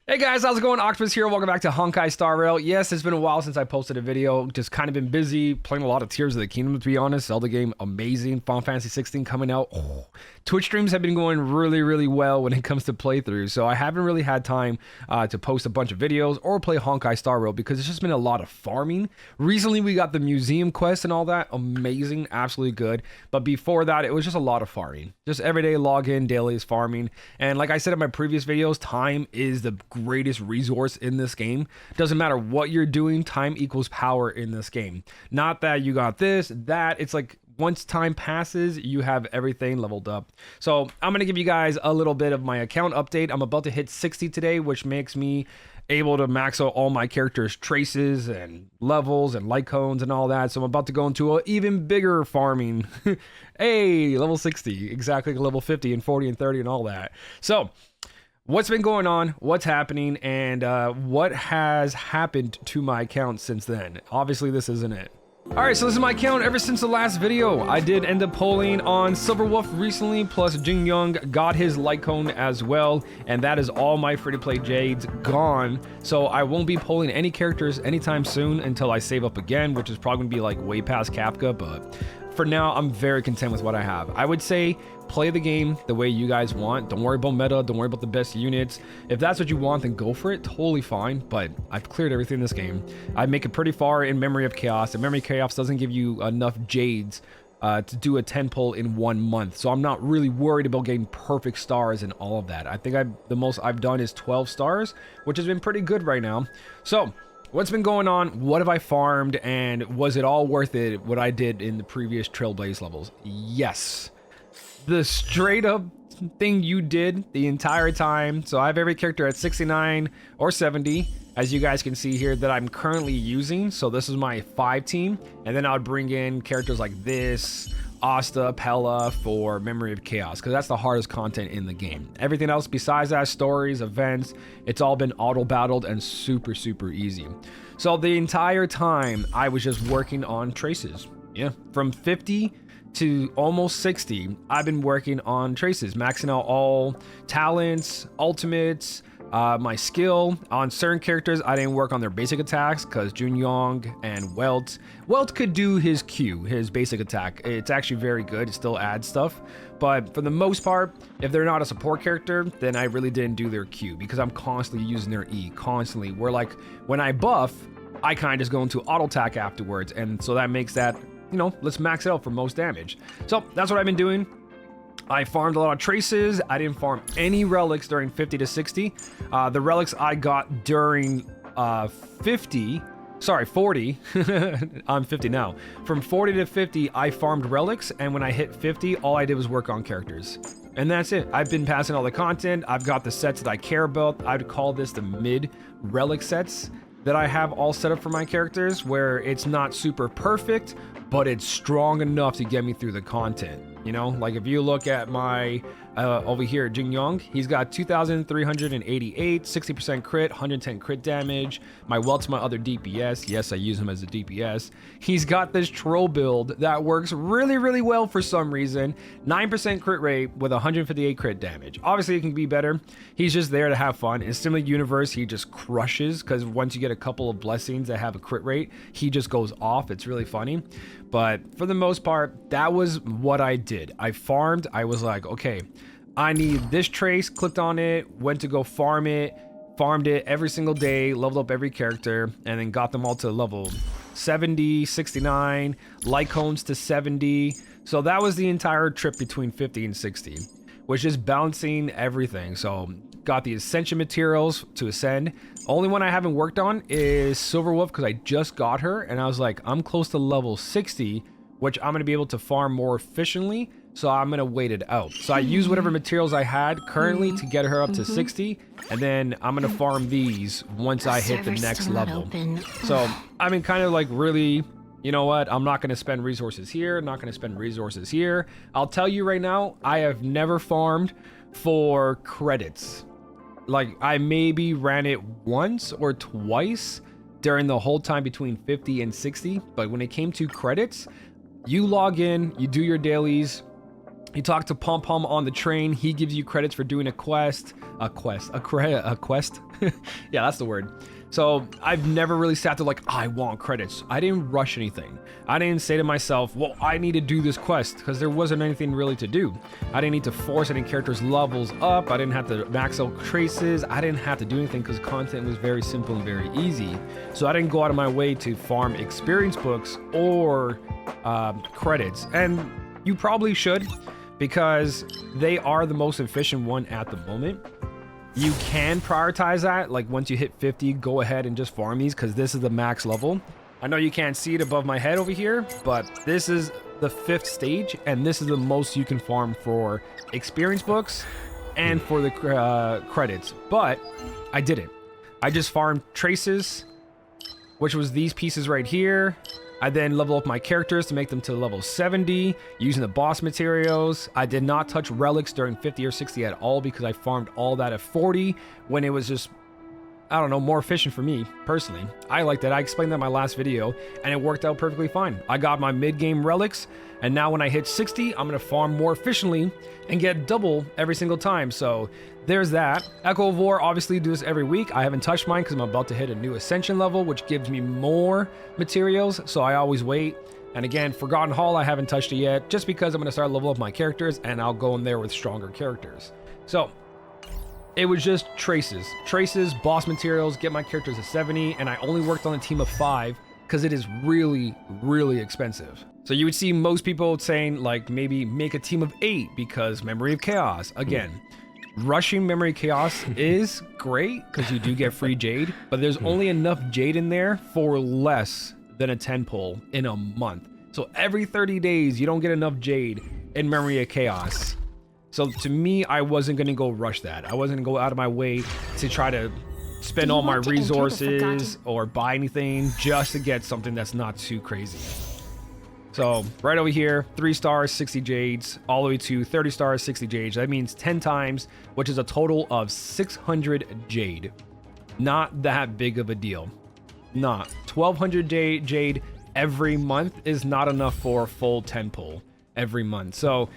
Hey guys, how's it going? Octopus here. Welcome back to Honkai Star Rail. Yes, it's been a while since I posted a video. Just kind of been busy playing a lot of Tears of the Kingdom, to be honest. Zelda game, amazing. Final Fantasy 16 coming out. Twitch streams have been going really well when it comes to playthroughs, so I haven't really had time to post a bunch of videos or play Honkai Star Rail because it's just been a lot of farming. Recently, we got the museum quest and all that. Amazing, absolutely good. But before that, it was just a lot of farming. Just everyday login, dailies, farming. And like I said in my previous videos, time is the greatest resource in this game. Doesn't matter what you're doing, time equals power in this game. Not that you got this, that. It's like once time passes, you have everything leveled up. So I'm going to give you guys a little bit of my account update. I'm about to hit 60 today, which makes me able to max out all my characters' traces and levels and light cones and all that. So I'm about to go into an even bigger farming. Hey, level 60, exactly like level 50 and 40 and 30 and all that. So what's been going on, what's happening, and what has happened to my account since then? Obviously, this isn't it. Alright, so this is my account ever since the last video. I did end up polling on Silverwolf recently, plus Jing Young got his light cone as well, and that is all my free-to-play Jades gone. So I won't be polling any characters anytime soon until I save up again, which is probably going to be like way past Kapka, but for now, I'm very content with what I have. I would say play the game the way you guys want. Don't worry about meta. Don't worry about the best units. If that's what you want, then go for it. Totally fine. But I've cleared everything in this game. I make it pretty far in Memory of Chaos. And Memory of Chaos doesn't give you enough Jades to do a 10 pull in 1 month. So I'm not really worried about getting perfect stars and all of that. I think the most I've done is 12 stars, which has been pretty good right now. So what's been going on? What have I farmed? And was it all worth it, what I did in the previous Trailblaze levels? Yes. The straight up thing you did the entire time. So I have every character at 69 or 70, as you guys can see here, that I'm currently using. So this is my 5 team. And then I would bring in characters like this, Asta, Pella for Memory of Chaos, because that's the hardest content in the game. Everything else besides that, stories, events, it's all been auto battled and super easy. So the entire time I was just working on traces. Yeah, from 50 to almost 60, I've been working on traces, maxing out all talents, ultimates, my skill. On certain characters, I didn't work on their basic attacks because Junyong and Welt could do his Q, his basic attack. It's actually very good. It still adds stuff. But for the most part, if they're not a support character, then I really didn't do their Q because I'm constantly using their E, constantly. Where like when I buff, I kind of just go into auto attack afterwards. And so that makes that, you know, let's max it out for most damage. So that's what I've been doing. I farmed a lot of traces. I didn't farm any relics during 50 to 60. The relics I got during 40. I'm 50 now. From 40 to 50, I farmed relics. And when I hit 50, all I did was work on characters. And that's it. I've been passing all the content. I've got the sets that I care about. I'd call this the mid relic sets that I have all set up for my characters, where it's not super perfect, but it's strong enough to get me through the content. You know, like if you look at my over here, Jing Yong, he's got 2,388, 60% crit, 110 crit damage. My Welt's my other DPS. Yes, I use him as a DPS. He's got this troll build that works really well for some reason. 9% crit rate with 158 crit damage. Obviously, it can be better. He's just there to have fun. In Similar Universe, he just crushes because once you get a couple of blessings that have a crit rate, he just goes off. It's really funny. But for the most part, that was what I did. I farmed. I was like, okay, I need this trace, clicked on it, went to go farm it, farmed it every single day, leveled up every character, and then got them all to level 70, 69, light cones to 70. So that was the entire trip between 50 and 60, which is balancing everything. So got the Ascension materials to ascend. Only one I haven't worked on is Silverwolf because I just got her, and I was like, I'm close to level 60, which I'm going to be able to farm more efficiently. So I'm going to wait it out. So I use whatever materials I had currently to get her up to 60. And then I'm going to farm these once I hit the next level. So I mean, kind of like really, you know what? I'm not going to spend resources here. Not going to spend resources here. I'll tell you right now, I have never farmed for credits. Like I maybe ran it once or twice during the whole time between 50 and 60. But when it came to credits, you log in, you do your dailies, You talk to Pom Pom on the train. He gives you credits for doing a quest. A quest. Yeah, that's the word. So I've never really sat there like, I want credits. I didn't rush anything. I didn't say to myself, well, I need to do this quest, because there wasn't anything really to do. I didn't need to force any characters' levels up. I didn't have to max out traces. I didn't have to do anything because content was very simple and very easy. So I didn't go out of my way to farm experience books or credits. And you probably should, because they are the most efficient one at the moment. You can prioritize that, like once you hit 50, go ahead and just farm these, because this is the max level. I know you can't see it above my head over here, but this is the 5th stage, and this is the most you can farm for experience books and for the credits. But I didn't. I just farmed traces, which was these pieces right here. I then level up my characters to make them to level 70 using the boss materials. I did not touch relics during 50 or 60 at all, because I farmed all that at 40 when it was just, I don't know, more efficient for me personally. I like that. I explained that in my last video, and it worked out perfectly fine. I got my mid-game relics, and now when I hit 60, I'm going to farm more efficiently and get double every single time. So there's that. Echo of War, obviously do this every week. I haven't touched mine because I'm about to hit a new ascension level, which gives me more materials, so I always wait. And again, Forgotten Hall, I haven't touched it yet, just because I'm going to start leveling up my characters, and I'll go in there with stronger characters. So it was just traces, boss materials, get my characters to 70, and I only worked on a team of 5 because it is really, really expensive. So you would see most people saying, like, maybe make a team of 8 because Memory of Chaos. Again, rushing Memory of Chaos is great because you do get free Jade, but there's only enough Jade in there for less than a 10 pull in a month. So every 30 days, you don't get enough Jade in Memory of Chaos. So to me, I wasn't going to go rush that. I wasn't going to go out of my way to try to spend all my resources or buy anything just to get something that's not too crazy. So right over here, 3 stars, 60 Jades, all the way to 30 stars, 60 Jades. That means 10 times, which is a total of 600 Jade. Not that big of a deal. Not 1200 Jade every month is not enough for a full 10 pull every month. So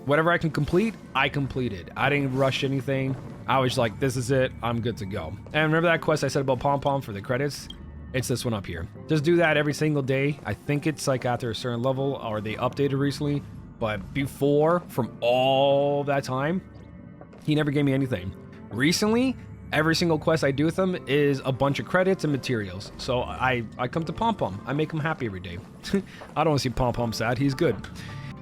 whatever I can complete, I completed. I didn't rush anything. I was like, this is it. I'm good to go. And remember that quest I said about Pom Pom for the credits? It's this one up here. Just do that every single day. I think it's like after a certain level, or they updated recently. But before, from all that time, he never gave me anything. Recently, every single quest I do with him is a bunch of credits and materials. So I come to Pom Pom. I make him happy every day. I don't want to see Pom Pom sad. He's good.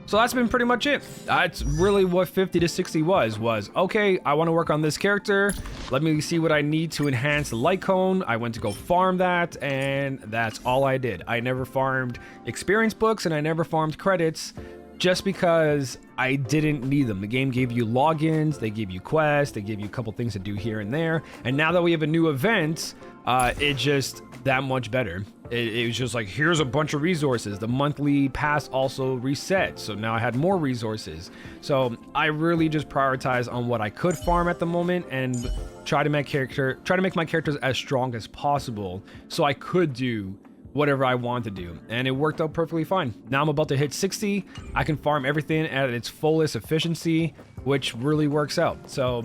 So that's been pretty much it. That's really what 50 to 60 was, okay, I want to work on this character. Let me see what I need to enhance the light cone. I went to go farm that, and that's all I did. I never farmed experience books, and I never farmed credits just because I didn't need them. The game gave you logins, they gave you quests, they gave you a couple things to do here and there. And now that we have a new event, it's just that much better. It was just like, here's a bunch of resources. The monthly pass also reset, so now I had more resources. So I really just prioritize on what I could farm at the moment and try to make my characters as strong as possible so I could do whatever I want to do, and it worked out perfectly fine. Now I'm about to hit 60. I can farm everything at its fullest efficiency, which really works out. So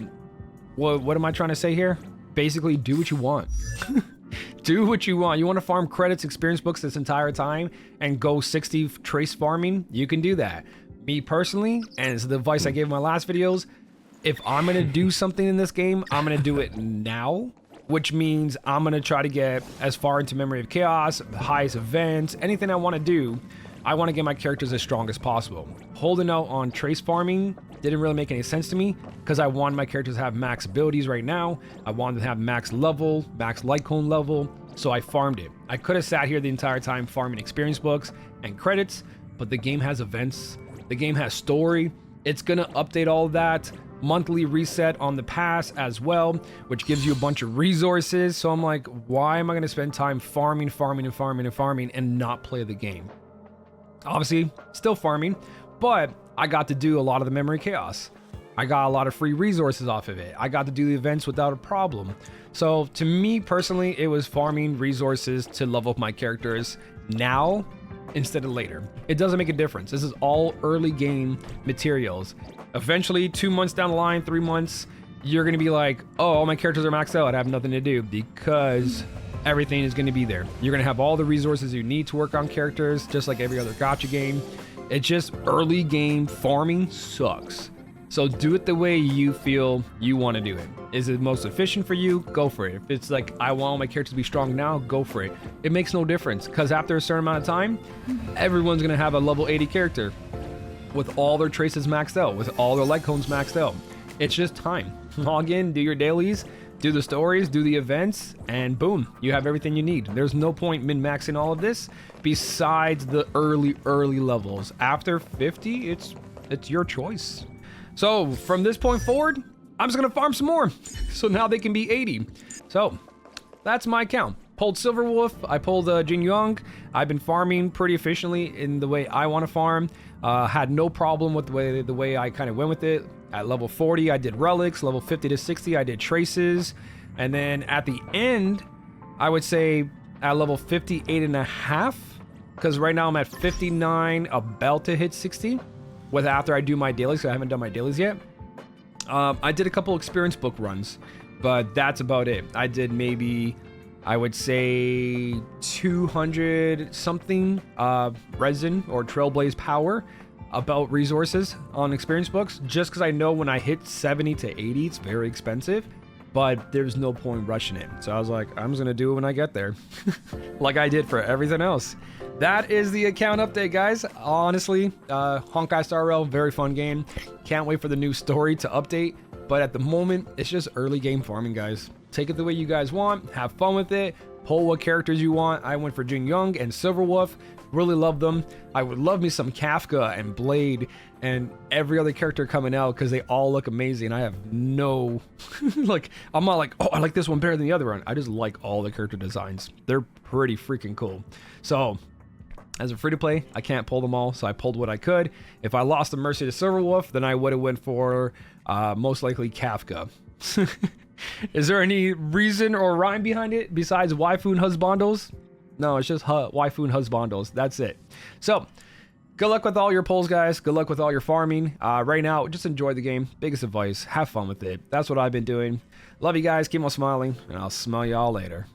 what am I trying to say here? Basically, do what you want. Do what you want. You want to farm credits, experience books this entire time and go 60 trace farming? You can do that. Me personally, and it's the advice I gave in my last videos, if I'm going to do something in this game, I'm going to do it now, which means I'm going to try to get as far into Memory of Chaos, the highest events, anything I want to do. I want to get my characters as strong as possible. Holding out on trace farming didn't really make any sense to me because I wanted my characters to have max abilities right now. I wanted to have max level, max light cone level, so I farmed it. I could have sat here the entire time farming experience books and credits, but the game has events, the game has story. It's going to update all of that. Monthly reset on the pass as well, which gives you a bunch of resources. So I'm like, why am I going to spend time farming and not play the game? Obviously, still farming, but I got to do a lot of the Memory Chaos. I got a lot of free resources off of it. I got to do the events without a problem. So to me personally, it was farming resources to level up my characters now instead of later. It doesn't make a difference. This is all early game materials. Eventually, 2 months down the line, 3 months, you're going to be like, oh, all my characters are maxed out. I have nothing to do, because everything is going to be there. You're going to have all the resources you need to work on characters, just like every other gacha game. It's just early game farming sucks. So do it the way you feel you want to do it. Is it most efficient for you? Go for it. If it's like, I want all my characters to be strong now, go for it. It makes no difference, because after a certain amount of time, everyone's going to have a level 80 character with all their traces maxed out, with all their light cones maxed out. It's just time. Log in, do your dailies, do the stories, do the events, and boom, you have everything you need. There's no point min-maxing all of this besides the early levels. After 50, it's your choice. So from this point forward, I'm just gonna farm some more. So now they can be 80. So that's my account. Pulled Silverwolf, I pulled Jin Young. I've been farming pretty efficiently in the way I want to farm. Had no problem with the way I kind of went with it. At level 40, I did relics. Level 50 to 60, I did traces. And then at the end, I would say at level 58 and a half, because right now I'm at 59, about to hit 60. With after I do my dailies, so I haven't done my dailies yet. I did a couple experience book runs, but that's about it. I did maybe, I would say 200 something resin or Trailblaze power about resources on experience books, just because I know when I hit 70 to 80, it's very expensive, but there's no point rushing it. So I was like, I'm just gonna do it when I get there, like I did for everything else. That is the account update, guys. Honestly, Honkai Star Rail, very fun game. Can't wait for the new story to update. But at the moment, it's just early game farming, guys. Take it the way you guys want. Have fun with it. Pull what characters you want. I went for Jin Young and Silverwolf. Really love them. I would love me some Kafka and Blade and every other character coming out, because they all look amazing. I have no like, I'm not like, oh, I like this one better than the other one. I just like all the character designs. They're pretty freaking cool. So as a free-to-play, I can't pull them all, so I pulled what I could. If I lost the Mercy to Silverwolf, then I would have went for most likely Kafka. Is there any reason or rhyme behind it besides waifu and husbandos? No, it's just waifu and husbandos. That's it. So, good luck with all your pulls, guys. Good luck with all your farming. Right now, just enjoy the game. Biggest advice, have fun with it. That's what I've been doing. Love you guys. Keep on smiling, and I'll smell y'all later.